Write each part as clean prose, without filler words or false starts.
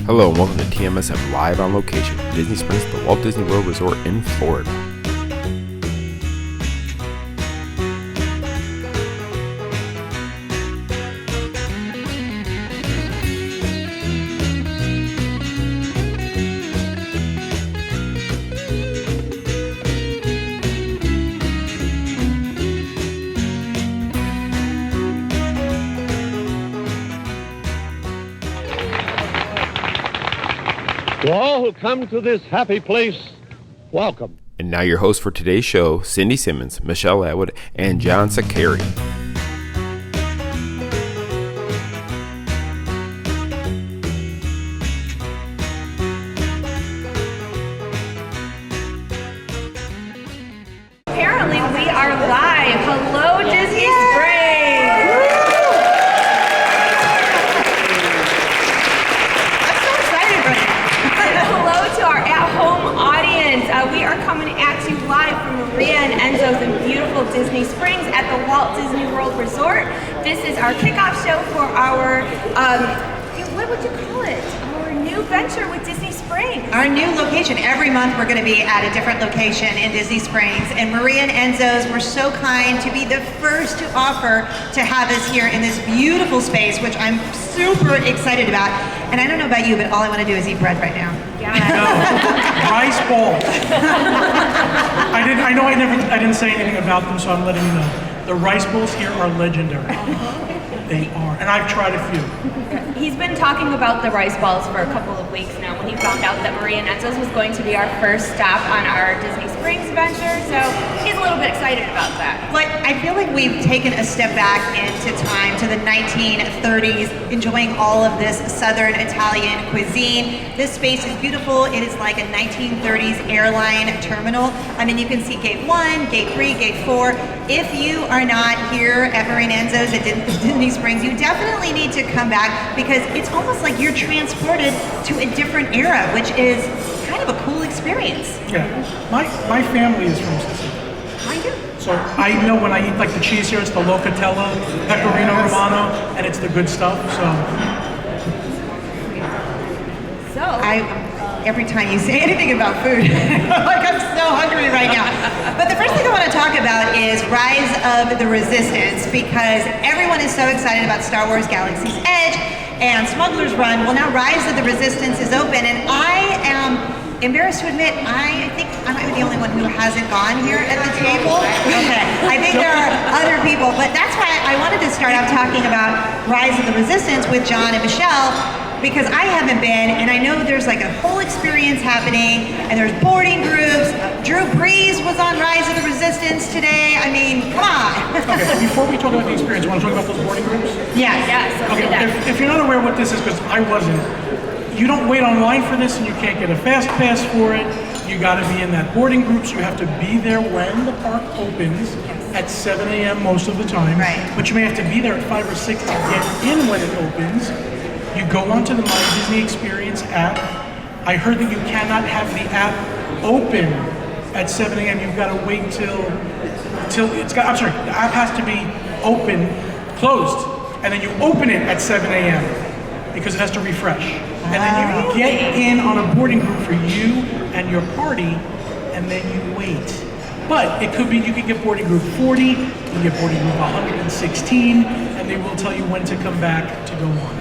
Hello and welcome to TMSM Live on Location, Disney Springs, the Walt Disney World Resort in Florida. To all who come to this happy place, welcome. And now your hosts for today's show, Cindy Simmons, Michelle Atwood, and John Sakari. Apparently we are live. Hello, Disney Springs. I'm so excited right now. Hello to our at-home audience. We are coming at you live from Maria and Enzo's in beautiful Disney Springs at the Walt Disney World Resort. This is our kickoff show for our, what would you call it? Our new venture with Disney Springs. Our new location. Every month we're going to be at a different location in Disney Springs. And Maria and Enzo's were so kind to be the first to offer to have us here in this beautiful space, which I'm super excited about. And I don't know about you, but all I want to do is eat bread right now. Yeah. No, rice balls. I didn't say anything about them, so I'm letting you know. The rice balls here are legendary. They are, and I've tried a few. He's been talking about the rice balls for a couple of weeks now when he found out that Maria and Enzo's was going to be our first stop on our Disney Springs venture, so he's a little bit excited about that. But I feel like we've taken a step back into time to the 1930s, enjoying all of this Southern Italian cuisine. This space is beautiful. It is like a 1930s airline terminal. I mean, you can see Gate 1, Gate 3, Gate 4. If you are not here at Maria and Enzo's at Disney Springs, you definitely need to come back because it's almost like you're transported to a different era, which is kind of a cool experience. Yeah, my family is from Sicily. Mine too. So I know when I eat like the cheese here, it's the Locatella, Pecorino Romano, and it's the good stuff, Every time you say anything about food, like I'm so hungry right now. But the first thing I want to talk about is Rise of the Resistance, because everyone is so excited about Star Wars Galaxy's Edge and Smuggler's Run. Well, now Rise of the Resistance is open, and I am embarrassed to admit, I think I might be the only one who hasn't gone here at the table. Okay, I think there are other people, but that's why I wanted to start off talking about Rise of the Resistance with John and Michelle, because I haven't been, and I know there's like a whole experience happening, and there's boarding groups. Drew Brees was on Rise of the Resistance today. I mean, come on. Okay, before we talk about the experience, you want to talk about those boarding groups? Yes. Let's Okay, do that. if you're not aware what this is, because I wasn't, you don't wait online for this and you can't get a fast pass for it. You got to be in that boarding group, so you have to be there when the park opens at 7 a.m. most of the time. Right. But you may have to be there at 5 or 6 to get in when it opens. You go onto the My Disney Experience app. I heard that you cannot have the app open at 7 a.m. You've got to wait till it's got. I'm sorry, the app has to be closed, and then you open it at 7 a.m. because it has to refresh. And then you get in on a boarding group for you and your party, and then you wait. But it could be you could get boarding group 40, you can get boarding group 116, and they will tell you when to come back to go on.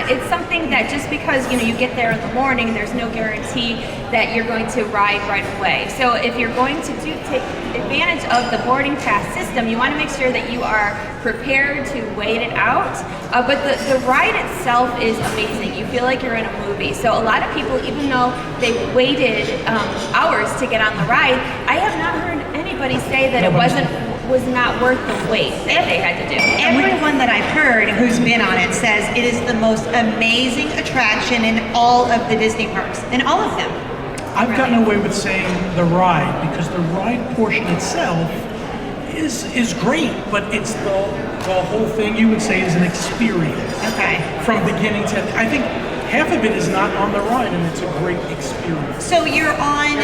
It's something that just because you get there in the morning, there's no guarantee that you're going to ride right away. So if you're going to take advantage of the boarding pass system, you want to make sure that you are prepared to wait it out. But the ride itself is amazing. You feel like you're in a movie. So a lot of people, even though they waited hours to get on the ride, I have not heard anybody say that it was not worth the wait that they had to do. Everyone that I've heard who's been on it says it is the most amazing attraction in all of the Disney parks, in all of them. I've gotten away with saying the ride because the ride portion itself is great, but it's the whole thing you would say is an experience. Okay. From beginning to end. I think half of it is not on the ride, and it's a great experience. So you're on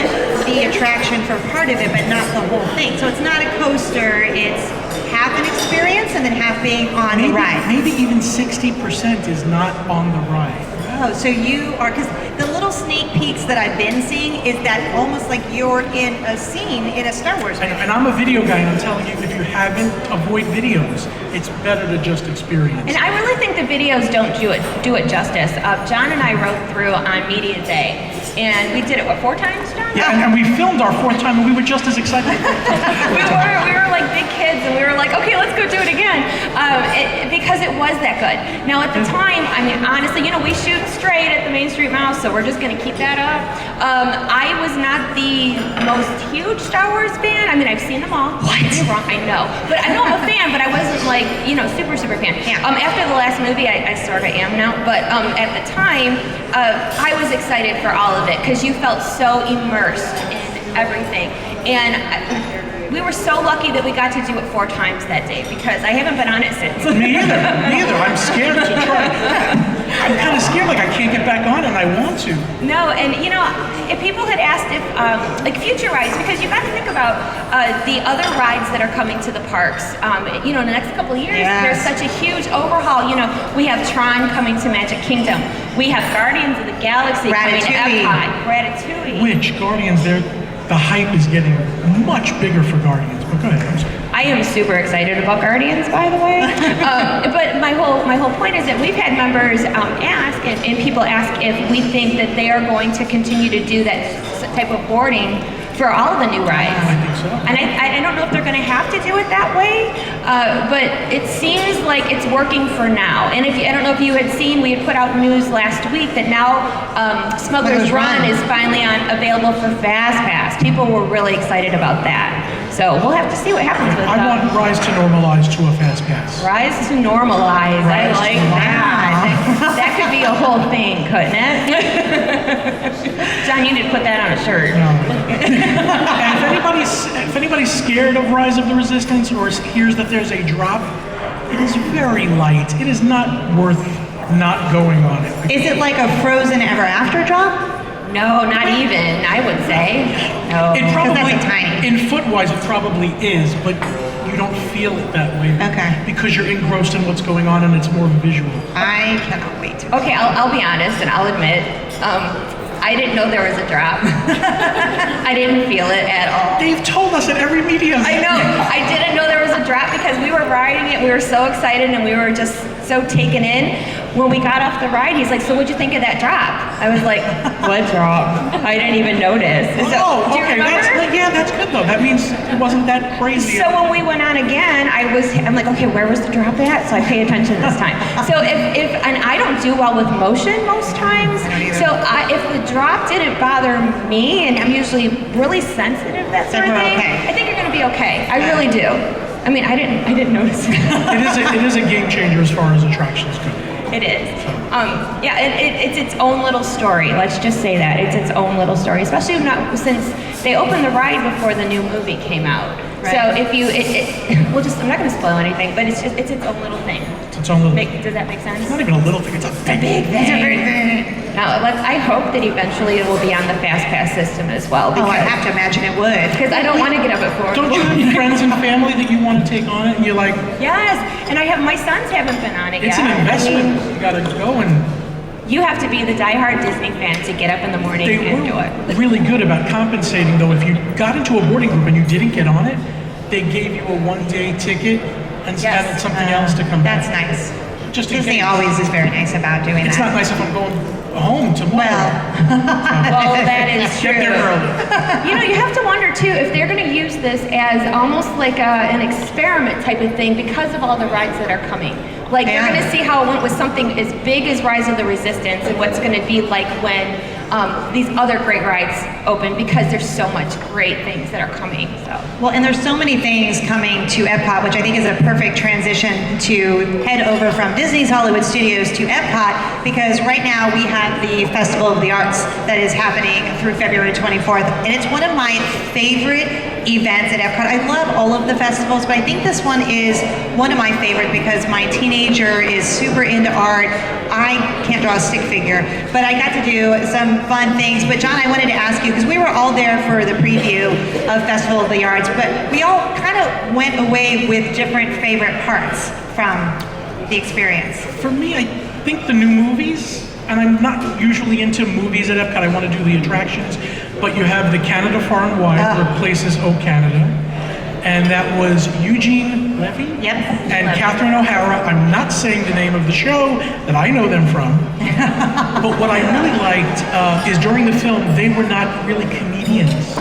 the attraction for part of it, but not the whole thing. So it's not a coaster, it's half an experience and then half being on the ride. Maybe even 60% is not on the ride. Oh, so you are, because the little sneak peeks that I've been seeing is that almost like you're in a scene in a Star Wars movie. And I'm a video guy, and I'm telling you, if you haven't, avoid videos. It's better to just experience. And I really think the videos don't do it justice. John and I rode through on Media Day, and we did it, 4 times, John? Yeah, and we filmed our 4th time, and we were just as excited. we were like big kids, and we were like, okay, let's go do it again, because it was that good. Now at the time, I mean, honestly, we shoot straight at the Main Street Mouse, so we're just gonna keep that up. I was not the most huge Star Wars fan. I mean, I've seen them all. What? You're wrong, I know. But I know I'm a fan, but I wasn't like, super fan. Yeah. After the last movie, I sort of am now, but at the time, I was excited for all of it, because you felt so immersed in everything. And we were so lucky that we got to do it 4 times that day, because I haven't been on it since. Me either. I'm scared to try. I'm kind of scared, like I can't get back on, and I want to. No, and if people had asked if, like future rides, because you got to think about the other rides that are coming to the parks. In the next couple of years, Yes. there's such a huge overhaul. We have Tron coming to Magic Kingdom. We have Guardians of the Galaxy coming to Ratatouille. Epcot. Ratatouille. Which Guardians? The hype is getting much bigger for Guardians. But go ahead. I'm sorry. I am super excited about Guardians, by the way. But my whole point is that we've had members ask, and people ask if we think that they are going to continue to do that type of boarding for all of the new rides. I think so. And I don't know if they're going to have to do it that way, but it seems like it's working for now. And I don't know if you had seen, we had put out news last week that now Smuggler's Run is finally available for Fast Pass. People were really excited about that. So we'll have to see what happens with I want Rise to normalize to a Fast Pass. Rise to normalize. I Rise to like that. That could be a whole thing, couldn't it? John, you need to put that on a shirt. And if anybody's scared of Rise of the Resistance or hears that there's a drop, it is very light. It is not worth not going on it. Is it like a Frozen Ever After drop? No, not even, I would say. No. It probably, that's tiny. in foot-wise, it probably is, but you don't feel it that way. Okay. Because you're engrossed in what's going on and it's more visual. I cannot wait to. Okay, I'll be honest and I'll admit, I didn't know there was a drop. I didn't feel it at all. They've told us at every media. I know. I didn't know there was a drop because we were riding it. We were so excited and we were just so taken in. When we got off the ride, he's like, "So what'd you think of that drop?" I was like, "What drop? I didn't even notice." So, Oh, do you okay. remember? That's good though. That means it wasn't that crazy. So when we went on again, I'm like, okay, where was the drop at? So I pay attention this time. So and I don't do well with motion most times. So if the drop didn't bother me, and I'm usually really sensitive that sort of we're thing, okay. I think you're gonna be okay. I really do. I mean, I didn't notice it. It is a game changer as far as attractions go. It is. It's its own little story. Let's just say that. It's its own little story, especially since they opened the ride before the new movie came out. Right. So if you, I'm not going to spoil anything, but it's its own little thing. It's its own little. Does that make sense? It's not even a little thing. It's a big thing. It's a big thing. Now, I hope that eventually it will be on the Fast Pass system as well. Oh, I have to imagine it would. Because I don't want to get up at 4 Don't you have friends and family that you want to take on it, and you're like, Yes, and my sons haven't been on it it's yet. an investment. I mean, You gotta go and. you have to be the diehard Disney fan to get up in the morning They and do were it. really good about compensating, though. If you got into a boarding group and you didn't get on it, they gave you a one-day ticket and Yes. added something else to come That's back. nice. Just in Disney case. always is very nice about doing It's that. not nice if I'm going home tomorrow. Well, that is true. Get there early. You have to wonder too if they're going to use this as almost like an experiment type of thing because of all the rides that are coming. Like Yeah. they're going to see how it went with something as big as Rise of the Resistance and what's going to be like when these other great rides open because there's so much great things that are coming. So. Well, and there's so many things coming to Epcot, which I think is a perfect transition to head over from Disney's Hollywood Studios to Epcot, because right now we have the Festival of the Arts that is happening through February 24th, and it's one of my favorite events at Epcot. I love all of the festivals, but I think this one is one of my favorite because my teenager is super into art. I can't draw a stick figure, but I got to do some fun things. But John, I wanted to ask you, because we were all there for the preview of Festival of the Arts, but we all kind of went away with different favorite parts from the experience. For me, I think the new movies, and I'm not usually into movies at Epcot, I want to do the attractions, but you have the Canada Far and Wide, replaces O Canada, and that was Eugene Levy and Catherine O'Hara. I'm not saying the name of the show that I know them from, but what I really liked is during the film, they were not really comedians.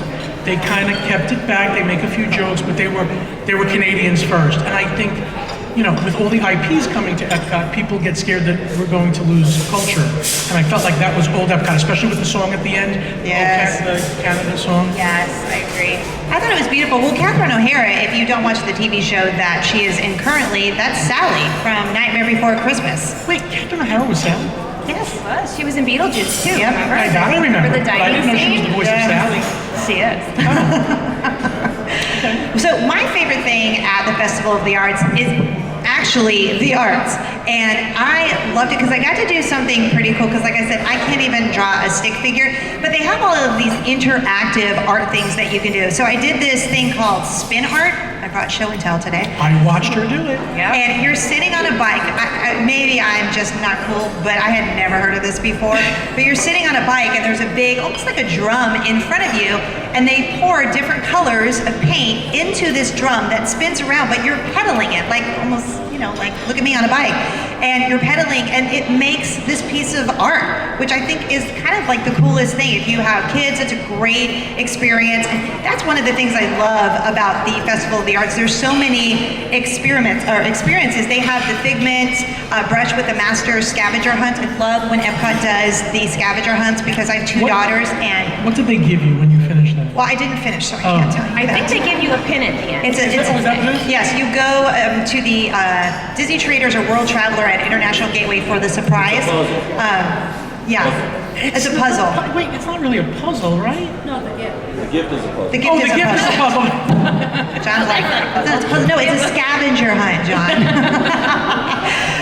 They kind of kept it back, they make a few jokes, but they were Canadians first. And I think, you know, with all the IPs coming to Epcot, people get scared that we're going to lose culture. And I felt like that was old Epcot, especially with the song at the end, the Canada song. Yes, I agree. I thought it was beautiful. Well, Catherine O'Hara, if you don't watch the TV show that she is in currently, that's Sally from Nightmare Before Christmas. Wait, Catherine O'Hara was Sally? Yes. She was. She was in Beetlejuice too. Yep. Remember? I gotta remember. For the But I dining didn't know she was the voice of Sally. She is. So my favorite thing at the Festival of the Arts is actually the arts, and I loved it because I got to do something pretty cool, because like I said, I can't even draw a stick figure, but they have all of these interactive art things that you can do. So I did this thing called spin art. I brought show and tell today. I watched her do it. Yep. And you're sitting on a bike. Maybe I'm just not cool, but I had never heard of this before. But you're sitting on a bike and there's a big, almost like a drum in front of you, and they pour different colors of paint into this drum that spins around, but you're pedaling it, like almost, you know, like look at me on a bike. And you're pedaling, and it makes this piece of art, which I think is kind of like the coolest thing. If you have kids, it's a great experience. And that's one of the things I love about the Festival of the Arts. There's so many experiences. They have the Figment brush with the master scavenger hunt. I love when Epcot does the scavenger hunts because I have two daughters. And what did they give you when you finished that? well, I didn't finish, so I can't tell you. I think they give you a pin at the end. Was that what it is? Yes, you go to the Disney Traders or World Traveler at International Gateway for the surprise. Yeah, it's a puzzle. Wait, it's not really a puzzle, right? The gift is a puzzle. The gift Oh, the gift is a puzzle. John's like, it's a puzzle. No, it's a scavenger hunt, John.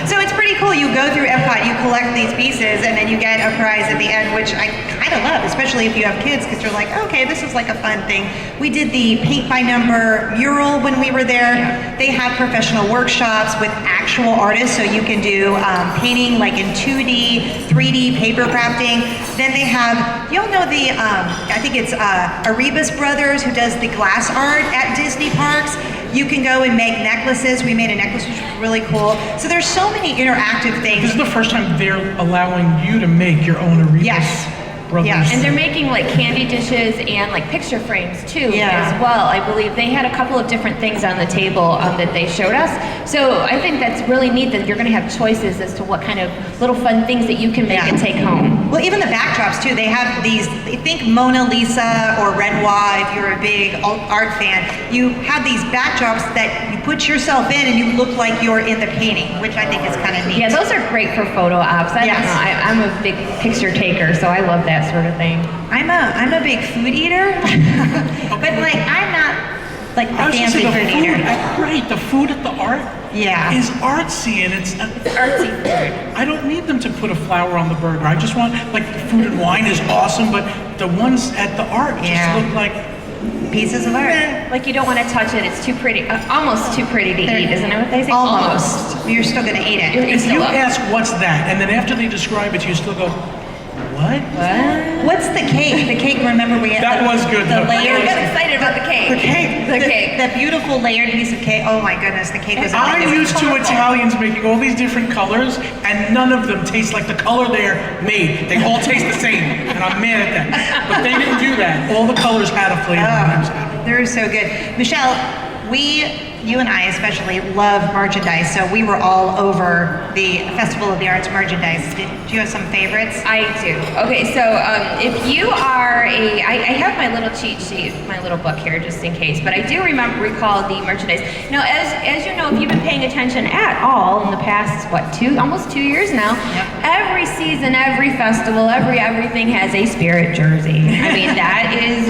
So it's pretty cool. You go through Epcot, you collect these pieces, and then you get a prize at the end, which I kind of love, especially if you have kids, because you're like, okay, this is like a fun thing. We did the paint by number mural when we were there. They have professional workshops with actual artists, so you can do painting like in 2D, 3D paper crafting. Then they have, you'll know the, I think it's Arribas Brothers who does the glass art at Disney parks. You can go and make necklaces. We made a necklace which was really cool. So there's so many interactive things. This is the first time they're allowing you to make your own Arribas Yes. Brothers. Yes. And they're making like candy dishes and like picture frames too Yeah. as well. I believe they had a couple of different things on the table that they showed us. So I think that's really neat that you're going to have choices as to what kind of little fun things that you can make and take home. Well, even the backdrops too. They have these. I think Mona Lisa or Renoir, if you're a big art fan, you have these backdrops that you put yourself in and you look like you're in the painting, which I think is kind of neat. Yeah, those are great for photo ops. I Yes. don't know. I'm a big picture taker, so I love that sort of thing. I'm a big food eater, but like I'm not like I a was gonna fancy say, the food food, eater. right, the food at the art Yeah. is artsy, and it's Artsy food. I don't need them to put a flower on the burger. I just want, like, the food and wine is awesome, but the ones at the art just Yeah. look like, Pieces of art. Like you don't want to touch it. It's too pretty, almost too pretty to eat, isn't it what they say? Almost. You're still gonna eat it. You're if still you up. ask what's that, and then after they describe it, you still go, what? What's the cake? The cake. Remember we had That was good, The though. I layers. got excited about the cake. The cake. The cake. The beautiful layered piece of cake. Oh my goodness, the cake was I'm amazing. used to Italians making all these different colors, and none of them taste like the color they're made. They all taste the same, and I'm mad at that. But they didn't do that. All the colors had a flavor, and I was happy. They're so good. Michelle, you and I especially love merchandise, so we were all over the Festival of the Arts merchandise. Do you have some favorites? I do. Okay, so if you are I have my little cheat sheet, my little book here, just in case. But I do recall the merchandise. Now, as you know, if you've been paying attention at all in the past, almost 2 years now, every season, every festival, everything has a Spirit jersey. I mean, that is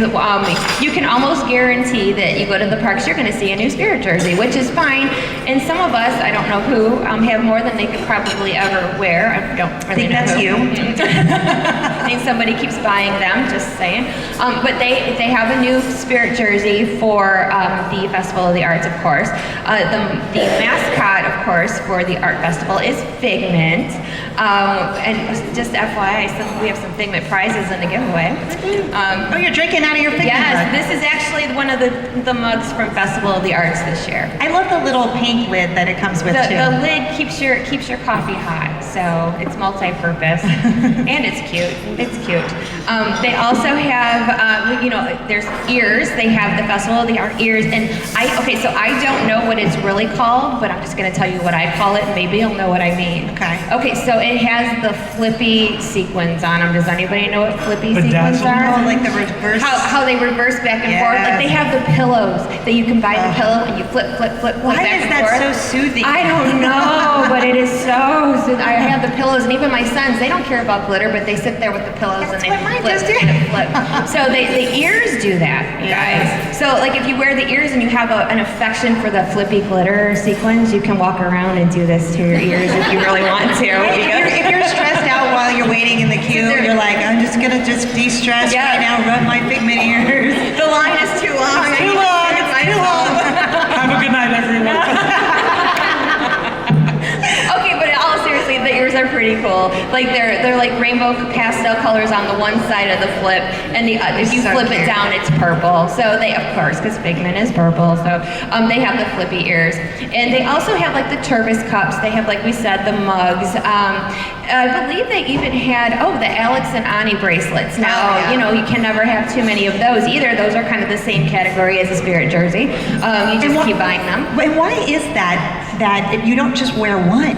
you can almost guarantee that you go to the parks, you're going to see a new Spirit jersey, which is fine. And some of us, I don't know who, have more than they could probably ever wear. I don't really know that's who. you. I think somebody keeps buying them, just saying. But they have a new spirit jersey for the Festival of the Arts, of course. The mascot, of course, for the art festival is Figment. And just FYI, we have some Figment prizes in the giveaway. Oh, you're drinking out of your Figment Yes, mug. this is actually one of the mugs from Festival of the Arts this year. I love the little pink lid that it comes with too. The lid keeps your coffee hot, so it's multi-purpose, and it's cute. It's cute. They also have, there's ears. They have the Festival of the Art ears, and so I don't know what it's really called, but I'm just going to tell you what I call it, and maybe you'll know what I mean. Okay. Okay, so it has the flippy sequins on them. Does anybody know what flippy sequins are? Oh, like the reverse. How they reverse back and forth. Like they have the pillows that you can buy the pillow and you flip Why back and is that forth. so soothing? I don't know, but it is so soothing. I have the pillows, and even my sons, they don't care about glitter, but they sit there with the pillows That's and they what mine flip, does too. flip. So the ears do that, you guys. So like if you wear the ears and you have an affection for the flippy glitter sequins, you can walk around and do this to your ears if you really want to. If you're stressed out while you're waiting in the queue, you're like, I'm just gonna de-stress right now, rub my Figment ears. The line is too long. It's too long. It's too long. Have a good night, everyone. Okay, but in all seriously, the ears are pretty cool. Like they're like rainbow pastel colors on the one side of the flip, and if you So flip cute. it down, it's purple. So they, of course, because Figment is purple, so they have the flippy ears, and they also have like the Turvis cups. They have, like we said, the mugs. I believe they even had the Alex and Ani bracelets. Now you can never have too many of those either. Those are kind of the same category as a spirit jersey. You just keep buying them. And why is that you don't just wear one?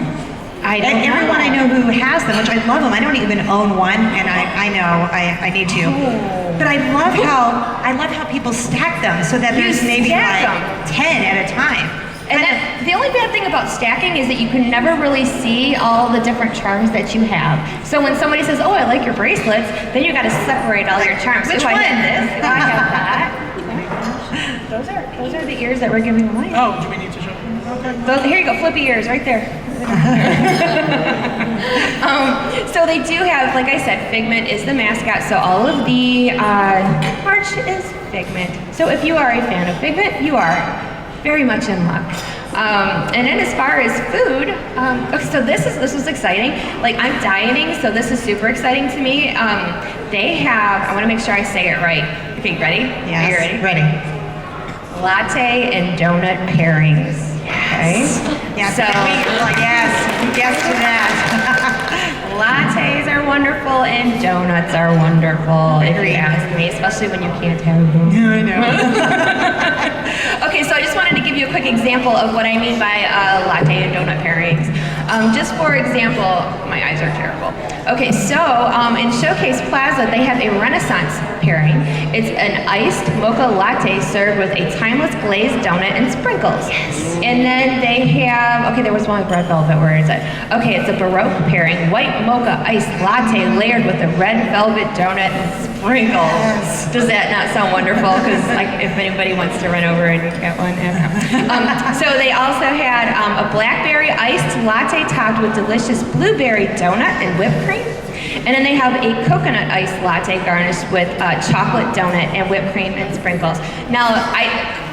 Everyone I know who has them, which I love them. I don't even own one, and I know I need to. But I love how people stack them so that there's maybe stack like 10 at a time. And the only bad thing about stacking is that you can never really see all the different charms that you have. So when somebody says, "Oh, I like your bracelets," then you got to separate all your charms. Which I one? have this. Oh, I have that. Those are the ears that we're giving away. Oh, do we need to show them? Okay. Here you go, flippy ears, right there. So they do have, like I said, Figment is the mascot. So all of the merch is Figment. So if you are a fan of Figment, you are very much in luck. And then as far as food, so this was exciting. Like I'm dieting, so this is super exciting to me. They have, I want to make sure I say it right. Okay, ready? Yes. Are you ready? Ready. Latte and donut pairings. Okay. Yes. So Yes to that. lattes are wonderful and donuts are wonderful, if you ask me, especially when you can't have them. Yeah, I know. Okay, so I just wanted to give you a quick example of what I mean by latte and donut pairings. Just for example, my eyes are terrible. Okay, so in Showcase Plaza, they have a Renaissance pairing. It's an iced mocha latte served with a timeless glazed donut and sprinkles. Yes. And then they have, there was one with red velvet. Where is it? Okay, it's a Baroque pairing. White mocha iced latte layered with a red velvet donut and sprinkles. Yes. Does that not sound wonderful? Because if anybody wants to run over and get one. So they also had a blackberry iced latte topped with delicious blueberry donut and whipped cream. And then they have a coconut iced latte garnished with chocolate donut and whipped cream and sprinkles. Now,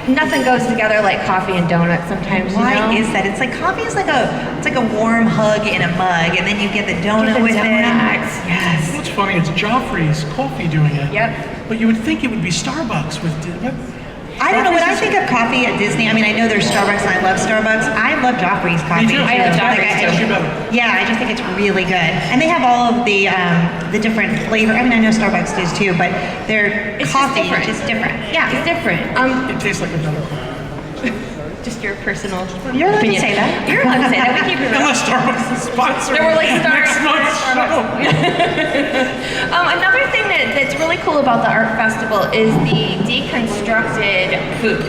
nothing goes together like coffee and donuts sometimes. Why is that? It's like coffee is like a warm hug in a mug, and then you get the donut with it. Yes. What's funny, it's Joffrey's Coffee doing it. Yep. But you would think it would be Starbucks with I don't know, when I think of coffee at Disney, I mean, I know there's Starbucks and I love Starbucks. I love Joffrey's coffee. Me too. I love Joffrey's Joffrey's too. Yeah, I just think it's really good. And they have all of the different flavor. I mean, I know Starbucks does too, but their It's coffee just different. is different. Yeah. It's different. It tastes like a donut coffee. Just your personal You're allowed to opinion. say that. You're allowed to say that. We keep it real. Unless Starbucks is sponsoring No, we're like next month's show. Another thing that's really cool about the art festival is the deconstructed food.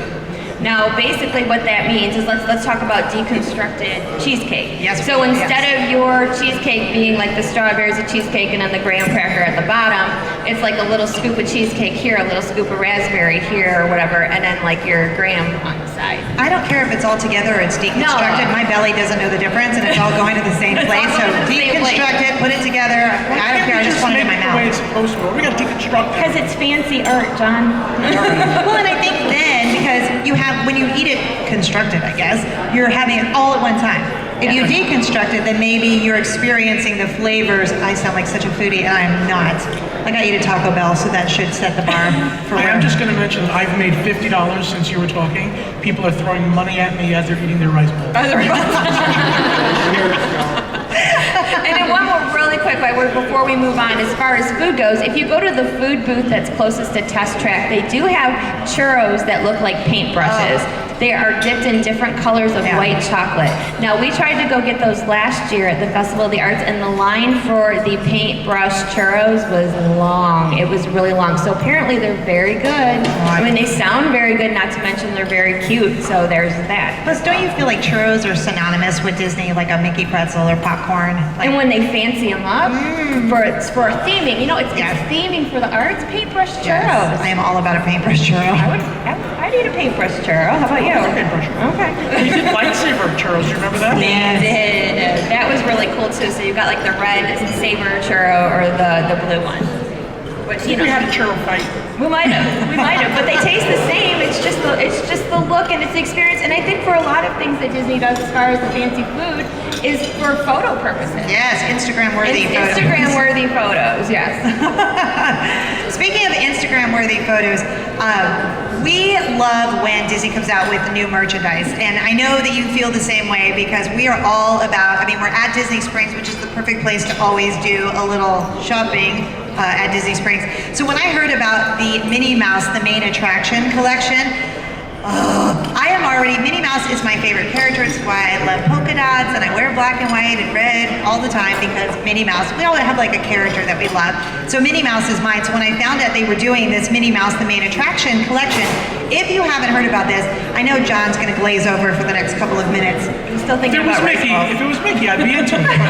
Now, basically what that means is let's talk about deconstructed cheesecake. Yes. So instead of your cheesecake being like the strawberries of cheesecake and then the graham cracker at the bottom, it's like a little scoop of cheesecake here, a little scoop of raspberry here or whatever, and then like your graham on the side. I don't care if it's all together or it's deconstructed. My belly doesn't know the difference, and it's all going to the same place. So going to the same place. deconstruct it, put it together. I don't care. I just want it in my make it the way mouth. it's supposed to. We got to deconstruct it. Because it's fancy art, John. Well, and I think then because you have when you eat it constructed, I guess you're having it all at one time. If you deconstruct it, then maybe you're experiencing the flavors. I sound like such a foodie, and I'm not. Like I eat at Taco Bell, so that should set the bar for I where. am just going to mention that I've made $50 since you were talking. People are throwing money at me as they're eating their rice bowl. And then one more really quick before we move on, as far as food goes, if you go to the food booth that's closest to Test Track, they do have churros that look like paintbrushes. They are dipped in different colors of white chocolate. Now, we tried to go get those last year at the Festival of the Arts, and the line for the paintbrush churros was long. It was really long. So apparently they're very good. I mean, they sound very good, not to mention they're very cute. So there's that. Plus, don't you feel like churros are synonymous with Disney, like a Mickey pretzel or popcorn? Like, And when they fancy them up for a theming, you know, it's theming for the arts. Paintbrush churros. I am all about a paintbrush churro. I'd eat a paintbrush churro. How about you? Paintbrush churro. Okay. We did lightsaber churros. Do you remember that? They did. That was really cool too. So you got like the red saber churro or the blue one. But you know, We had a churro fight. we might have, but they taste the same. It's just the look and it's the experience. And I think for a lot of things that Disney does as far as the fancy food is for photo purposes. Yes, Instagram-worthy photos. Instagram-worthy photos, yes. Speaking of Instagram-worthy photos, we love when Disney comes out with new merchandise, and I know that you feel the same way because we are all about, we're at Disney Springs, which is the perfect place to always do a little shopping at Disney Springs. So when I heard about the Minnie Mouse, the main attraction collection, Minnie Mouse is my favorite character. It's why I love polka dots and I wear black and white and red all the time because Minnie Mouse, we all have like a character that we love. So Minnie Mouse is mine. So when I found out they were doing this Minnie Mouse, the main attraction collection, if you haven't heard about this, I know John's going to glaze over for the next couple of minutes. I'm still thinking about rice balls. If it was Mickey, I'd be into it.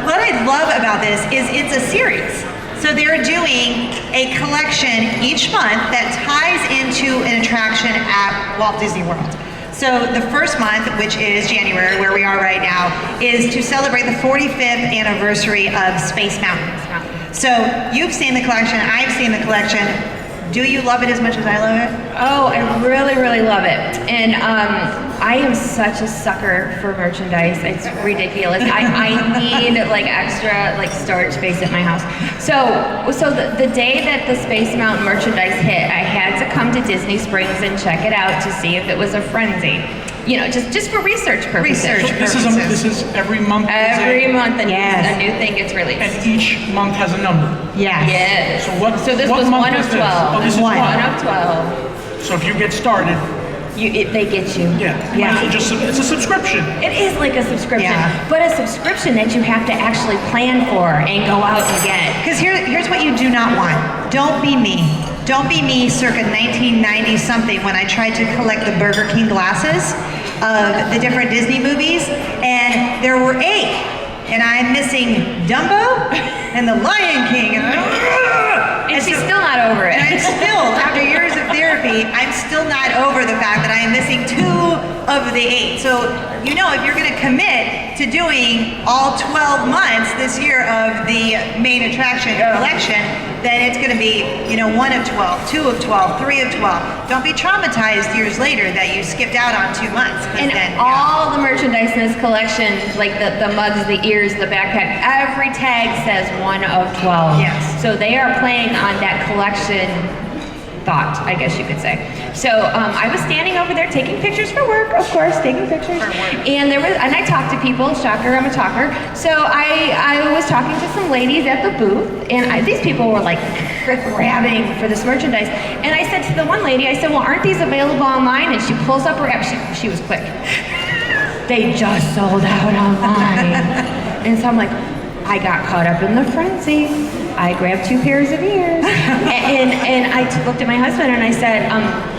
What I love about this is it's a series. So they're doing a collection each month that ties into an attraction at Walt Disney World. So the first month, which is January, where we are right now, is to celebrate the 45th anniversary of Space Mountain. So you've seen the collection, I've seen the collection. Do you love it as much as I love it? Oh, I really, really love it. And I am such a sucker for merchandise. It's ridiculous. I need like extra like storage space at my house. So the day that the Space Mountain merchandise hit, I had to come to Disney Springs and check it out to see if it was a frenzy. You know, just for research purposes. This is every month. Every month a new thing gets released. And each month has a number. Yes. So this what was month one of is this? 12. Oh, this is one one. of 12. So if you get started, they get you. yeah. It's a subscription. It is like a subscription, Yeah. but a subscription that you have to actually plan for and go out and get. Because here's what you do not want. Don't be me. Don't be me circa 1990 something when I tried to collect the Burger King glasses of the different Disney movies, and there were 8, and I'm missing Dumbo and the Lion King, And she's still not over it. and I'm still, after years of therapy, I'm still not over the fact that I am missing 2 of the 8. So, you know, if you're going to commit to doing all 12 months this year of the main attraction collection, then it's going to be, 1 of 12, 2 of 12, 3 of 12. Don't be traumatized years later that you skipped out on 2 months. And all the merchandise in this collection, like the mugs, the ears, the backpack, every tag says 1 of 12. Yes. So they are playing on that collection thought, I guess you could say. So I was standing over there taking pictures for work, of course, taking pictures. And I talked to people, shocker, I'm a talker. So I was talking to some ladies at the booth, and these people were like grabbing for this merchandise. And I said to the one lady, I said, well, aren't these available online? And she pulls up her app, she was quick. They just sold out online. And so I'm like, I got caught up in the frenzy. I grabbed 2 pairs of ears. and I looked at my husband and I said,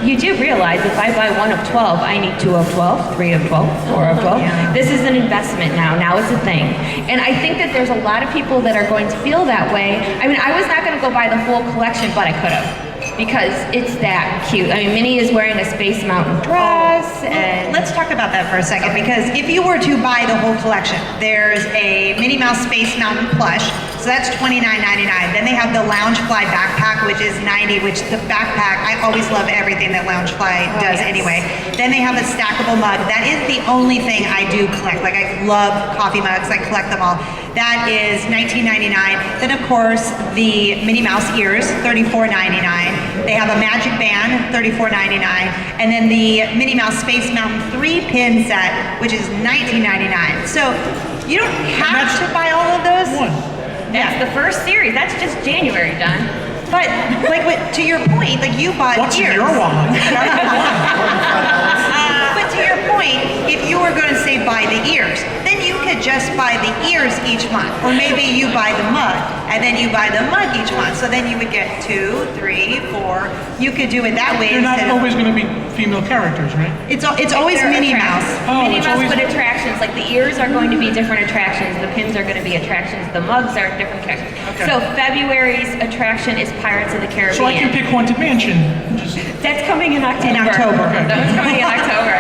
you do realize if I buy 1 of 12, I need 2 of 12, 3 of 12, 4 of 12. This is an investment now. Now it's a thing. And I think that there's a lot of people that are going to feel that way. I mean, I was not going to go buy the whole collection, but I could have. Because it's that cute. I mean, Minnie is wearing a Space Mountain dress, and Let's talk about that for a second, because if you were to buy the whole collection, there's a Minnie Mouse Space Mountain plush, so that's $29.99. Then they have the Loungefly backpack, which is $90, which the backpack, I always love everything that Loungefly does anyway. Then they have a stackable mug. That is the only thing I do collect. Like, I love coffee mugs, I collect them all. That is $19.99. Then, of course, the Minnie Mouse ears, $34.99. They have a magic band, $34.99. And then the Minnie Mouse Space Mountain 3-pin set, which is $19.99. So you don't have to buy all of those. that's the first series. That's just January done. But like to your point, like you bought What's ears. in your wallet? But to your point, if you were going to say buy the ears, then you could just buy the ears each month. Or maybe you buy the mug, and then you buy the mug each month. So then you would get 2, 3, 4. You could do it that way. They're not always going to be female characters, right? It's always They're Minnie Mouse. Minnie it's Mouse, always- but attractions. Like the ears are going to be different attractions. The pins are going to be attractions. The mugs are different attractions. Okay. So February's attraction is Pirates of the Caribbean. So I can pick Haunted Mansion. Just That's coming in October. In October. Okay. That was coming in October.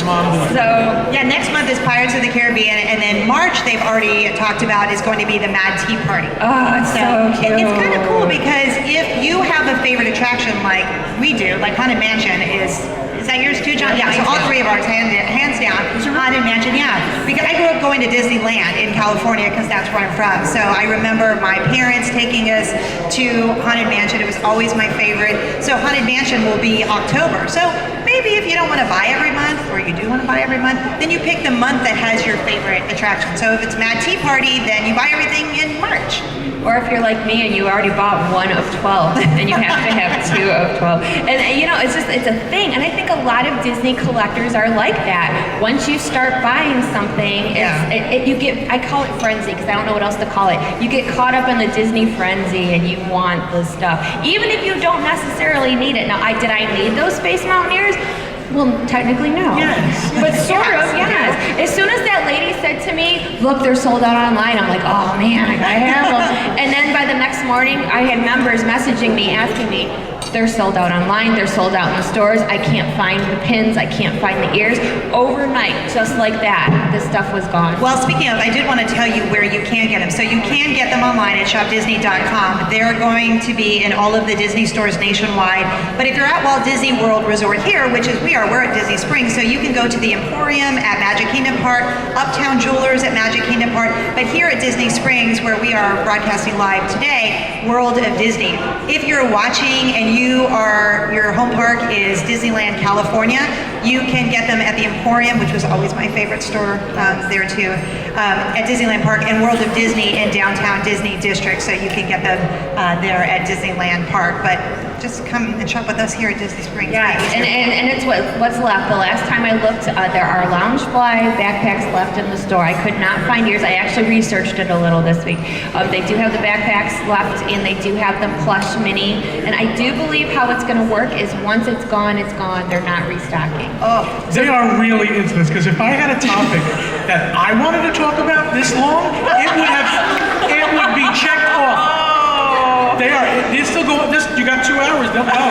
mom boy. So Yeah, next month is Pirates of the Caribbean, and then March they've already talked about is going to be the Mad Tea Party. oh, it's so cute. It's kind of cool because if you have a favorite attraction like we do, like Haunted Mansion is that yours too, John? Yeah, so all three of ours, hands down, Haunted Mansion, yeah. Because I grew up going to Disneyland in California because that's where I'm from. So I remember my parents taking us to Haunted Mansion. It was always my favorite. So Haunted Mansion will be October. So maybe if you don't want to buy every month, or you do want to buy every month, then you pick the month that has your favorite attraction. So if it's Mad Tea Party, then you buy everything in March. Or if you're like me and you already bought 1 of 12, then you have to have 2 of 12. And you know, it's a thing. And I think a lot of Disney collectors are like that. Once you start buying something, you get, I call it frenzy because I don't know what else to call it. You get caught up in the Disney frenzy and you want the stuff. Even if you don't necessarily need it. Now, did I need those Space Mountaineers? Well, technically no. Yes. But sort of, yes. As soon as that lady said to me, look, they're sold out online, I'm like, oh man, I gotta have them. And then by the next morning, I had members messaging me, asking me, they're sold out online, they're sold out in the stores, I can't find the pins, I can't find the ears. Overnight, just like that, this stuff was gone. Well, speaking of, I did want to tell you where you can get them. So you can get them online at shopdisney.com. They're going to be in all of the Disney stores nationwide. But if you're at Walt Disney World Resort here, which is we're at Disney Springs, so you can go to the Emporium at Magic Kingdom Park, Uptown Jewelers at Magic Kingdom Park, but here at Disney Springs, where we are broadcasting live today, World of Disney. If you're watching and your home park is Disneyland, California, you can get them at the Emporium, which was always my favorite store there too, at Disneyland Park, and World of Disney in downtown Disney District, so you can get them there at Disneyland Park. But just come and shop with us here at Disney Springs. Yeah, and it's what's left. The last time I looked, there are Loungefly backpacks left in the store. I could not find yours. I actually researched it a little this week. They do have the backpacks left, and they do have the plush mini. And I do believe how it's going to work is once it's gone, it's gone. They're not restocking. Oh, They are really into this, because if I had a topic that I wanted to talk about this long, it would be checked off. They're still going. You got 2 hours. They'll go.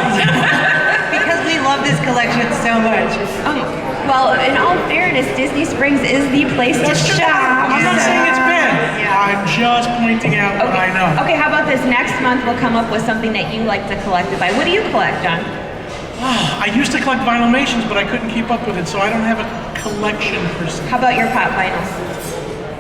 because we love this collection so much. Well, in all fairness, Disney Springs is the place to shop. I'm not saying it's bad. I'm just pointing out what I know. Okay, how about this? Next month we'll come up with something that you like to collect to buy. What do you collect, John? I used to collect Vinymations, but I couldn't keep up with it, so I don't have a collection per se. How about your pop vinyls?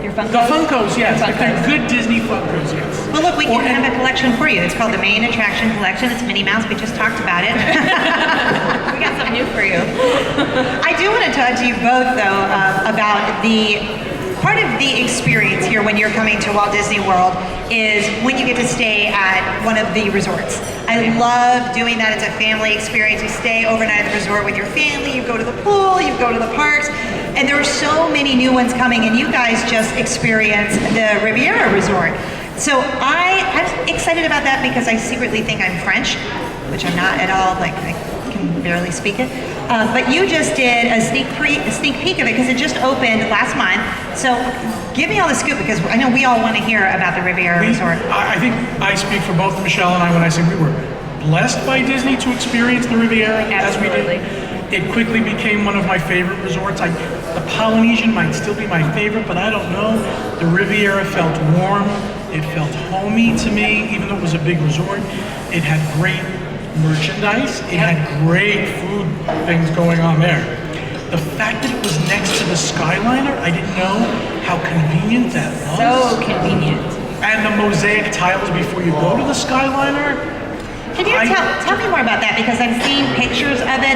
Your Funkos? The Funkos, yes. Your If they're Funkos. good Disney Funkos, yes. Well, look, we can have a collection for you. It's called the Main Attraction Collection. It's Minnie Mouse. We just talked about it. We got something new for you. I do want to talk to you both, though, about part of the experience here when you're coming to Walt Disney World is when you get to stay at one of the resorts. I love doing that. It's a family experience. You stay overnight at the resort with your family. You go to the pool. You go to the parks. And there are so many new ones coming, and you guys just experienced the Riviera Resort. So I'm excited about that because I secretly think I'm French, which I'm not at all. Like I can barely speak it. But you just did a sneak peek of it because it just opened last month. So give me all the scoop because I know we all want to hear about the Riviera Resort. I think I speak for both Michelle and I when I say we were blessed by Disney to experience the Riviera as we did. It quickly became one of my favorite resorts. The Polynesian might still be my favorite, but I don't know. The Riviera felt warm. It felt homey to me, even though it was a big resort. It had great merchandise. It had great food things going on there. The fact that it was next to the Skyliner, I didn't know how convenient that was. So convenient. And the mosaic tiles before you go to the Skyliner. Can you tell me more about that? Because I've seen pictures of it.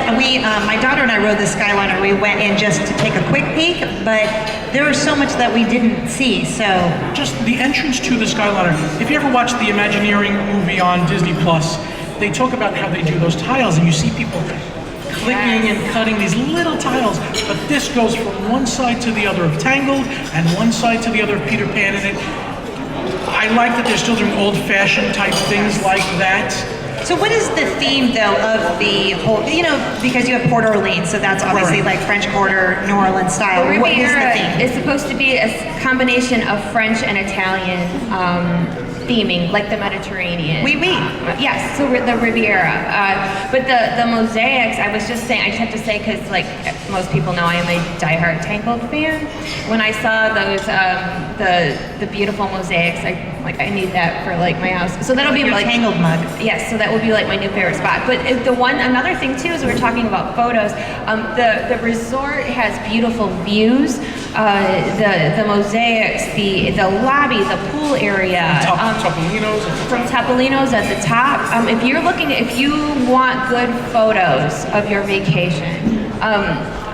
My daughter and I rode the Skyliner. We went in just to take a quick peek, but there was so much that we didn't see. So just the entrance to the Skyliner. If you ever watched the Imagineering movie on Disney Plus, they talk about how they do those tiles, and you see people clicking and cutting these little tiles. But this goes from one side to the other of Tangled and one side to the other of Peter Pan in it. I like that they're still doing old-fashioned type things like that. So what is the theme, though, of the whole, because you have Port Orleans, so that's obviously like French Quarter, New Orleans style. The What is the Riviera theme? is supposed to be a combination of French and Italian theming, like the Mediterranean. Oui. Yes, so the Riviera. But the mosaics, I was just saying, I just have to say, because like most people know, I am a diehard Tangled fan. When I saw those, the beautiful mosaics, I need that for like my house. So that'll be Your like Tangled mug. Yes, so that would be like my new favorite spot. But another thing too is we were talking about photos. The resort has beautiful views. The mosaics, the lobby, the pool area. From Topolino's at the top. If you want good photos of your vacation,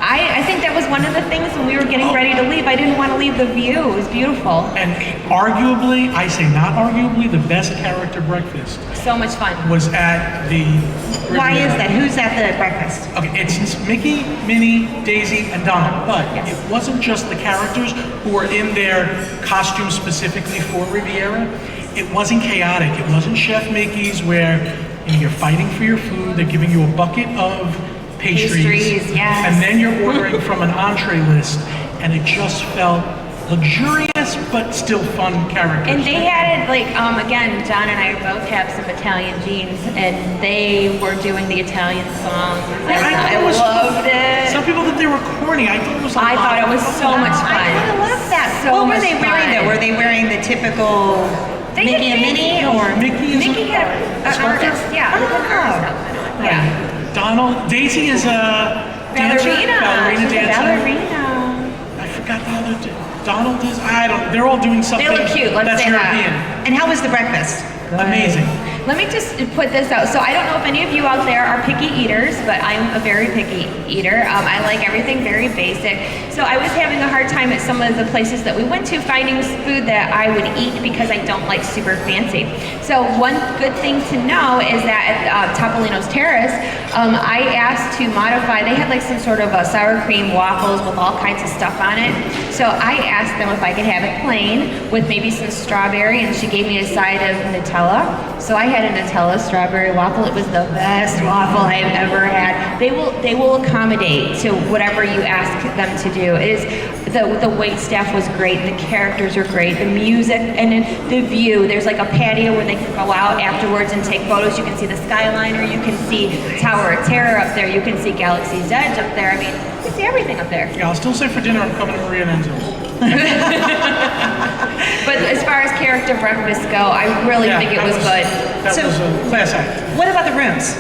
I think that was one of the things when we were getting ready to leave. I didn't want to leave the view. It was beautiful. And arguably, I say not arguably, the best character breakfast So much fun. was at the Riviera. Why is that? Who's at the breakfast? Okay, it's Mickey, Minnie, Daisy, and Donald, but it wasn't just the characters who were in their costumes specifically for Riviera. It wasn't chaotic. It wasn't Chef Mickey's where you're fighting for your food. They're giving you a bucket of pastries, yes. and then you're ordering from an entree list, and it just felt luxurious but still fun characters. And they had it again, John and I both have some Italian genes, and they were doing the Italian songs, and I loved it. Some people thought they were corny. I thought it was. I thought it was so much fun. I love that. So what were much they wearing fun. though? Were they wearing the typical Mickey and Minnie, or Mickey had an artist, yeah. Oh. Yeah. Daisy is a dancer, ballerina She's a dancer. ballerina. I forgot the other. Donald is. I don't. They're all doing something. They look cute. Let's that's say that. European. And how was the breakfast? Amazing. Let me just put this out. So I don't know if any of you out there are picky eaters, but I'm a very picky eater. I like everything very basic. So I was having a hard time at some of the places that we went to finding food that I would eat because I don't like super fancy. So one good thing to know is that at Topolino's Terrace, I asked to modify, they had like some sort of a sour cream waffles with all kinds of stuff on it. So I asked them if I could have it plain with maybe some strawberry, and she gave me a side of Nutella. So I had a Nutella strawberry waffle. It was the best waffle I've ever had. They will accommodate to whatever you ask them to do. It is the wait staff was great. The characters are great. The music and then the view. There's like a patio where they can go out afterwards and take photos. You can see the Skyliner. You can see Tower of Terror up there. You can see Galaxy's Edge up there. I mean, you can see everything up there. Yeah, I'll still say for dinner I'm coming to Maria and Enzo. But as far as character breakfast go, I really think it was good. That So- was a class act. What about the rooms?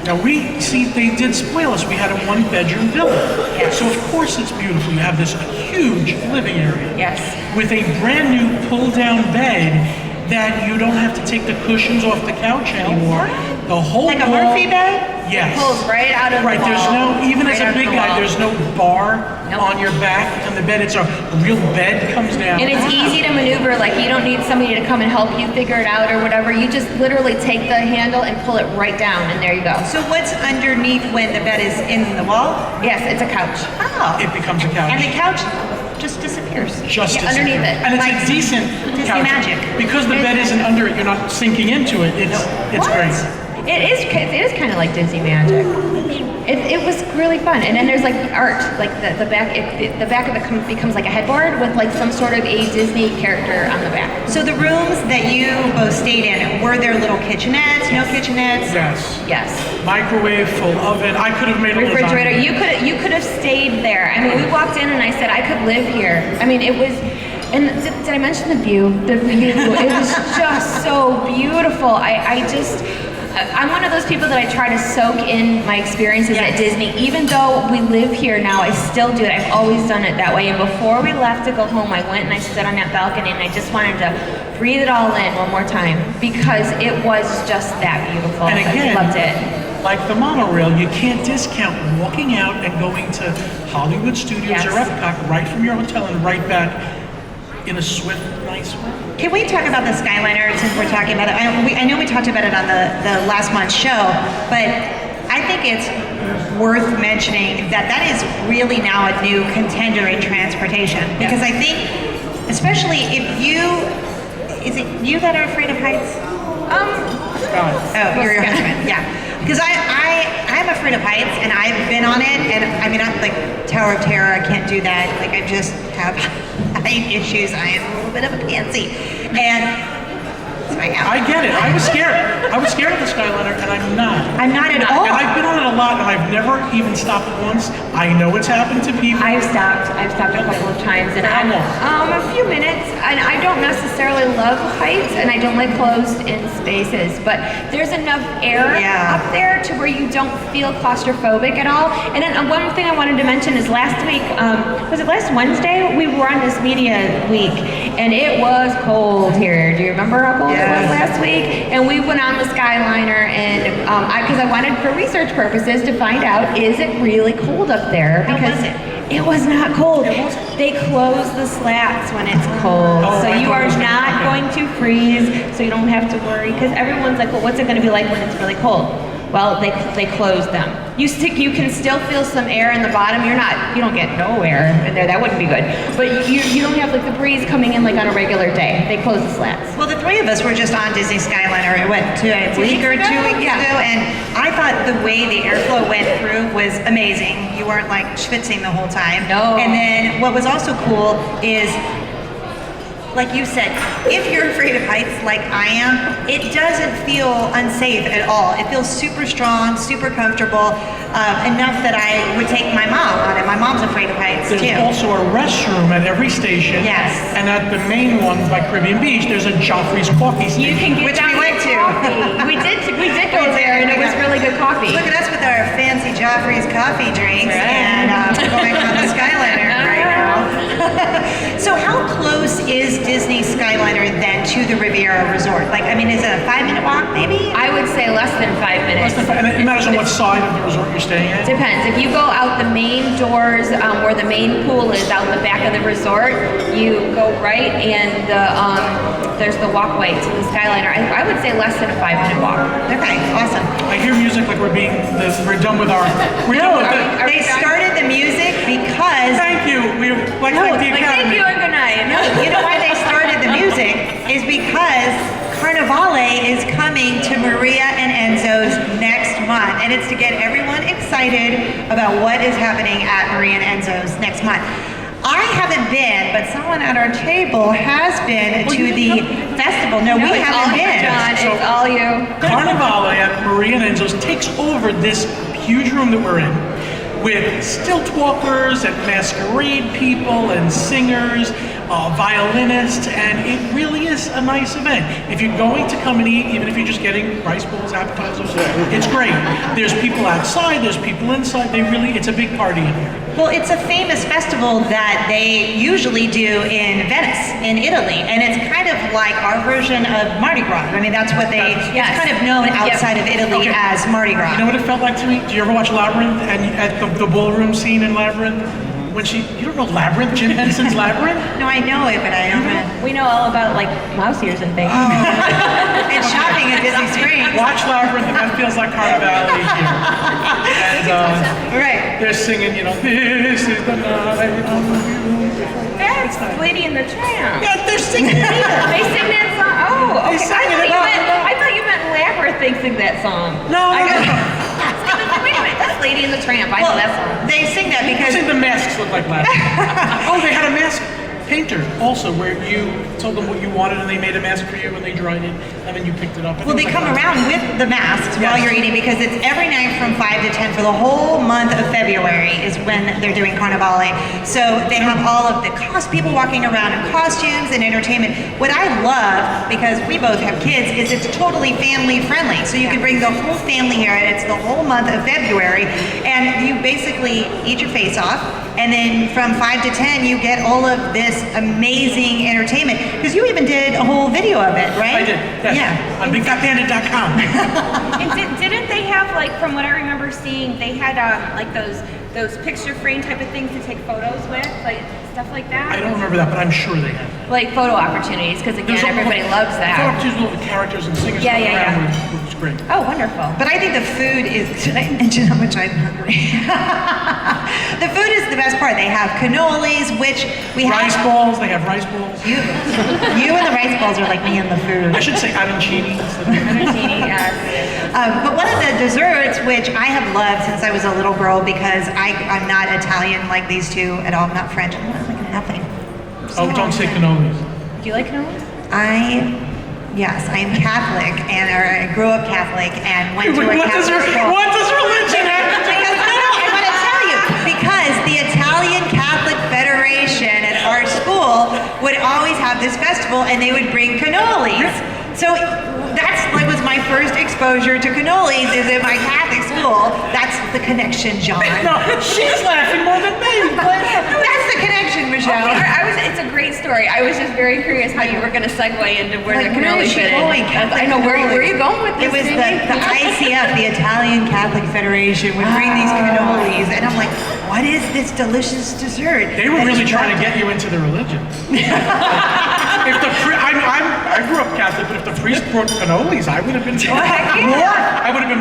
Now they did spoil us. We had a one-bedroom villa. Yes. So of course it's beautiful. You have this huge living area. Yes. With a brand new pull-down bed that you don't have to take the cushions off the couch anymore. The whole Like a wall, Murphy bed? Yes. Pulls right out of Right, the there's wall. no, even as Right a out of big the guy, wall. there's no bar Nope. on your back on the bed. It's a real bed comes down. And it's easy to maneuver, like you don't need somebody to come and help you figure it out or whatever. You just literally take the handle and pull it right down, and there you go. So what's underneath when the bed is in the wall? Yes, it's a couch. Oh. It becomes a couch. And the couch just disappears. Just Yeah, underneath disappear. it. And it's Like a decent Disney couch. magic. Because the bed isn't under it, you're not sinking into it. It's great. It is kind of like Disney magic. It was really fun, and then there's like art, like the back. The back of it becomes like a headboard with like some sort of a Disney character on the back. So the rooms that you both stayed in, were there little kitchenettes, no kitchenettes? Yes. Yes. Microwave, full oven. I could have made a Refrigerator. lasagna. You could have stayed there. I mean, we walked in and I said I could live here. I mean, it was. And did I mention the view? The view. It was just so beautiful. I'm one of those people that I try to soak in my experiences at Disney. Even though we live here now, I still do it. I've always done it that way. And before we left to go home, I went and I stood on that balcony and I just wanted to breathe it all in one more time because it was just that beautiful. And again, I loved it. like the monorail, you can't discount walking out and going to Hollywood Studios or Epcot right from your hotel and right back in a swift, nice way. Can we talk about the Skyliner since we're talking about it? I know we talked about it on the last month's show, but I think it's worth mentioning that is really now a new contender in transportation. Because I think, especially if is it you that are afraid of heights? Oh, you're your husband, yeah. Because I'm afraid of heights, and I've been on it, and I mean, I'm like Tower of Terror, I can't do that. Like, I just have height issues. I am a little bit of a pansy. And so I get it. I was scared. I was scared of the Skyliner, and I'm not. I'm not at all. And I've been on it a lot, and I've never even stopped once. I know it's happened to people. I've stopped a couple of times, and How long? a few minutes. And I don't necessarily love heights, and I don't like closed-in spaces. But there's enough air up there to where you don't feel claustrophobic at all. And then one thing I wanted to mention is last week, was it last Wednesday? We were on this media week, and it was cold here. Do you remember how cold it was last week? And we went on the Skyliner, and because I wanted for research purposes to find out, is it really cold up there? Because it was not cold. They close the slats when it's cold. So you are not going to freeze, so you don't have to worry. Because everyone's like, well, what's it going to be like when it's really cold? Well, they close them. You can still feel some air in the bottom. You don't get no air in there. That wouldn't be good. But you don't have like the breeze coming in like on a regular day. They close the slats. Well, the three of us were just on Disney Skyliner. It went to a week or 2 weeks ago, and I thought the way the airflow went through was amazing. You weren't like schwitzing the whole time. No. And then what was also cool is, like you said, if you're afraid of heights like I am, it doesn't feel unsafe at all. It feels super strong, super comfortable, enough that I would take my mom on it. My mom's afraid of heights There's too. also a restroom at every station. Yes. And at the main one by Caribbean Beach, there's a Joffrey's coffee station. You can get Which down we went to. coffee. We did go there, and it was really good coffee. Look at us with our fancy Joffrey's coffee drinks and we're going on the Skyliner right now. So how close is Disney Skyliner then to the Riviera Resort? Like, I mean, is it a 5-minute walk maybe? I would say less than 5 minutes. And it matters on what side of the resort you're staying at. Depends. If you go out the main doors where the main pool is out the back of the resort, you go right and there's the walkway to the Skyliner. I would say less than a 5-minute walk. Okay, awesome. I hear music like we're done with our. They started the music because... Thank you. We like the Thank Academy. you and good night. No, you know why they started the music is because Carnivale is coming to Maria and Enzo's next month, and it's to get everyone excited about what is happening at Maria and Enzo's next month. I haven't been, but someone at our table has been to the festival. No, we haven't been. John, So- it's all you. Carnivale at Maria and Enzo's takes over this huge room that we're in with stilt walkers and masquerade people and singers, violinists, and it really is a nice event. If you're going to come and eat, even if you're just getting rice bowls, appetizers, it's great. There's people outside, there's people inside. It's a big party in here. Well, it's a famous festival that they usually do in Venice, in Italy, and it's kind of like our version of Mardi Gras. I mean, that's what it's kind of known outside of Italy as Mardi Gras. You know what it felt like to me? Do you ever watch Labyrinth and at the ballroom scene in Labyrinth? When you don't know Labyrinth, Jim Henson's Labyrinth? No, I know it, but I don't know. We know all about like mouse ears and things. And shopping at Disney Springs. Watch Labyrinth and that feels like Carnivale here. And, Right. They're singing, this is the night. That's Lady and the Tramp. Yeah, they're singing it here. They sing that song. Oh, okay. They sang it. I thought you meant Labyrinth. They sing that song. No. Wait a minute. That's Lady and the Tramp. I know that song. They sing that because The masks look like Labyrinth. Oh, they had a mask painter also where you told them what you wanted and they made a mask for you and they dried it and then you picked it up. well, they come around with the masks while you're eating because it's every night from 5 to 10 for the whole month of February is when they're doing Carnivale. So they have all of the people walking around in costumes and entertainment. What I love, because we both have kids, is it's totally family friendly. So you can bring the whole family here and it's the whole month of February and you basically eat your face off. And then from 5 to 10, you get all of this amazing entertainment. Because you even did a whole video of it, right? I did, yes. Yeah. On BigFatBandit.com. And didn't they have, like, from what I remember seeing, they had like those picture frame type of things to take photos with, like stuff like that? I don't remember that, but I'm sure they have. Like photo opportunities, because again, everybody loves Photo that. opportunities with all the characters and singers Yeah, going yeah, around yeah. was great. Oh, wonderful. But I think the food is, did I mention how much I'm hungry? The food is the best part. They have cannolis, which we have. Rice balls, they have rice balls. You and the rice balls are like me and the food. I should say arancini instead of Martini, yes. But one of the desserts, which I have loved since I was a little girl, because I'm not Italian like these two at all. I'm not French. I'm not like nothing. Oh, don't say cannolis. Do you like cannolis? Yes, I am Catholic, or I grew up Catholic and went to a Catholic school. What does religion have to do with No, I'm going to tell you, because the Italian Catholic Federation at our school would always have this festival and they would bring cannolis. So that's like was my first exposure to cannolis is at my Catholic school. That's the connection, John. No, she's laughing more than me. That's the connection, Michelle. It's a great story. I was just very curious how you were going to segue into where Like, the where cannoli is she fit in. going? I know where are you going with this? It was the ICF, the Italian Catholic Federation, would bring these cannolis, and I'm like, what is this delicious dessert? They were really trying to get you into the religion. I grew up Catholic, but if the priest brought cannolis, I would have been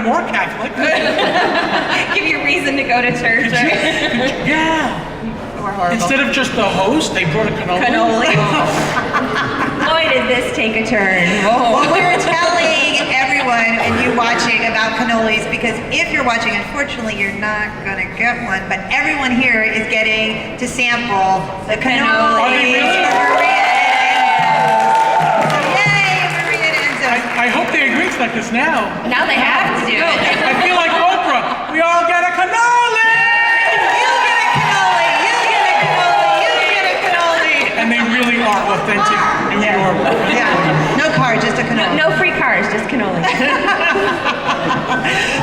more Catholic. Give you a reason to go to church. Yeah. We're horrible. Instead of just the host, they brought a cannoli. Boy, did this take a turn. Well, we're telling everyone and you watching about cannolis because if you're watching, unfortunately, you're not going to get one, but everyone here is getting to sample the cannolis. I hope they agree to like this now. Now they have to do it. I feel like Oprah. We all get a cannoli! You get a cannoli! You get a cannoli! You get a cannoli! And they really are authentic New York. Yeah. No car, just a cannoli. No free cars, just cannoli.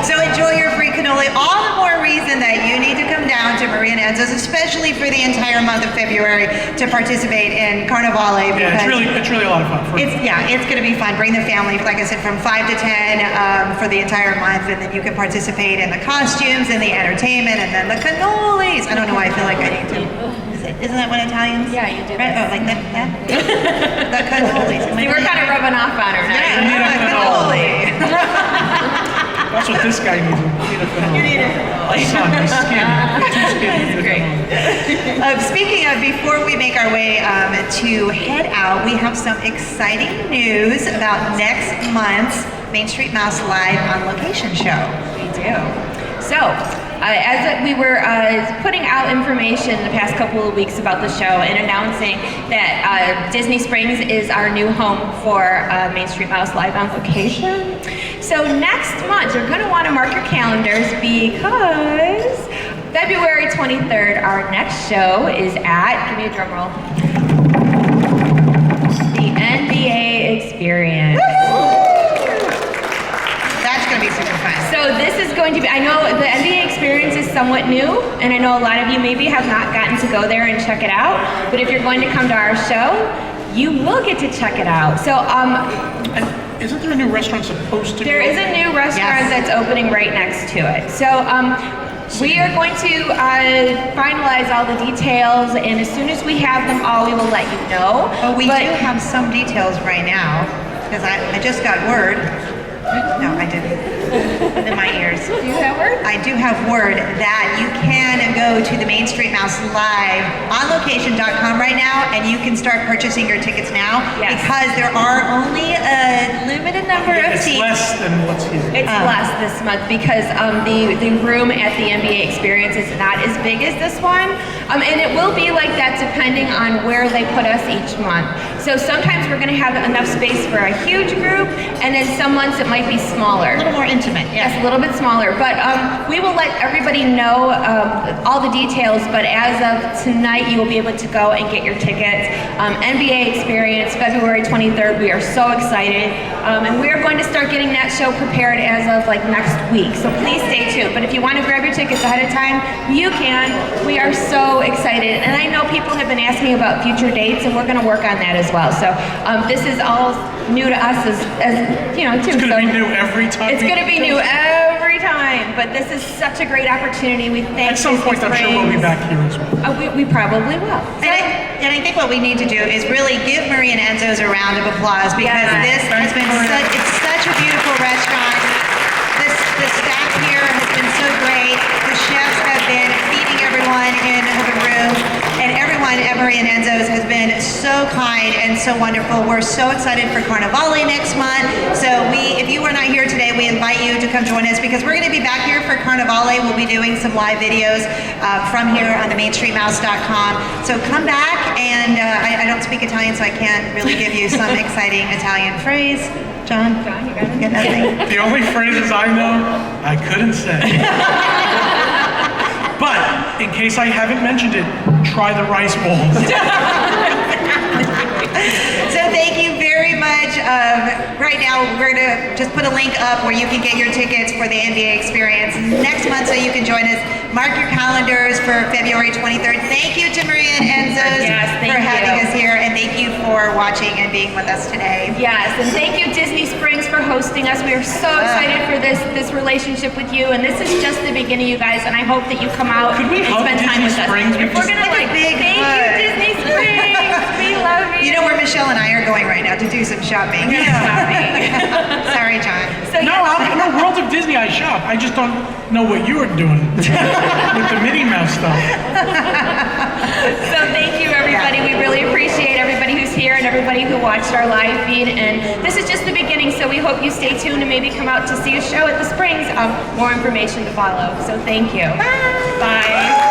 So enjoy your free cannoli. All the more reason that you need to come down to Maria and Enzo's, especially for the entire month of February, to participate in Carnivale. Yeah, it's really a lot of fun. It's going to be fun. Bring the family, like I said, from 5 to 10 for the entire month, and then you can participate in the costumes and the entertainment, and then the cannolis. I don't know why I feel like I need to. Isn't that what Italians? Yeah, you do. Right? Oh, like that? The cannolis. See, we're kind of rubbing off on her now. Yeah, You need a cannoli. That's what this guy needs. You need a cannoli. You need a cannoli. Son, he's skinny. You're too skinny. You need a Great. cannoli. Speaking of, before we make our way to head out, we have some exciting news about next month's Main Street Mouse Live on Location show. We do. So, as we were putting out information the past couple of weeks about the show and announcing that Disney Springs is our new home for Main Street Mouse Live on Location. So next month, you're going to want to mark your calendars because February 23rd, our next show is at, give me a drum roll, the NBA Experience. That's going to be super fun. So this is going to be, I know the NBA Experience is somewhat new, and I know a lot of you maybe have not gotten to go there and check it out, but if you're going to come to our show, you will get to check it out. So, And isn't there a new restaurant supposed to there is a new restaurant that's opening right next to it. So, we are going to finalize all the details, and as soon as we have them all, we will let you know. But we do have some details right now, because I just got word. No, I didn't. In my ears. Do you have word? I do have word that you can go to the Main Street Mouse Live on location.com right now, and you can start purchasing your tickets now because there are only a limited number of It's seats. less than what's here. It's less this month because the room at the NBA Experience is not as big as this one, and it will be like that depending on where they put us each month. So sometimes we're going to have enough space for a huge group, and then some months it might be smaller. A little more intimate, Yes, a little bit smaller, but we will let everybody know all the details, but as of tonight, you will be able to go and get your tickets. NBA Experience, February 23rd, we are so excited, and we are going to start getting that show prepared as of like next week, so please stay tuned. But if you want to grab your tickets ahead of time, you can. We are so excited, and I know people have been asking about future dates, and we're going to work on that as well. So this is all new to us as you know, too. It's going to be new every time. It's going to be new every time, but this is such a great opportunity. We thank At some point, I'm sure we'll be back here as well. We probably will. So, And I think what we need to do is really give Marie and Enzo's a round of applause because this has been it's such a beautiful restaurant. The staff here has been so great. The chefs have been feeding everyone in the room, and everyone at Marie and Enzo's has been so kind and so wonderful. We're so excited for Carnivale next month. So if you were not here today, we invite you to come join us because we're going to be back here for Carnivale. We'll be doing some live videos from here on the mainstreetmouse.com. So come back, and I don't speak Italian, so I can't really give you some exciting Italian phrase. John, you got it? Get nothing. The only phrases I know, I couldn't say. But in case I haven't mentioned it, try the rice balls. So thank you very much. Right now, we're going to just put a link up where you can get your tickets for the NBA Experience next month, so you can join us. Mark your calendars for February 23rd. Thank you to Maria and Enzo's for having us here, and thank you for watching and being with us today. Yes, and thank you Disney Springs for hosting us. We are so excited for this relationship with you, and this is just the beginning, you guys. And I hope that you come out Could we and hug spend time Disney with Springs? us. If we're gonna Like a big thank hug. you Disney Springs. We love you. You know where Michelle and I are going right now to do some shopping. Sorry, John. So No, I'm in World of Disney. I shop. I just don't know what you were doing with the Minnie Mouse stuff. So thank you, everybody. We really appreciate everybody who's here and everybody who watched our live feed. And this is just the beginning, so we hope you stay tuned and maybe come out to see a show at the Springs. More information to follow. So thank you. Bye.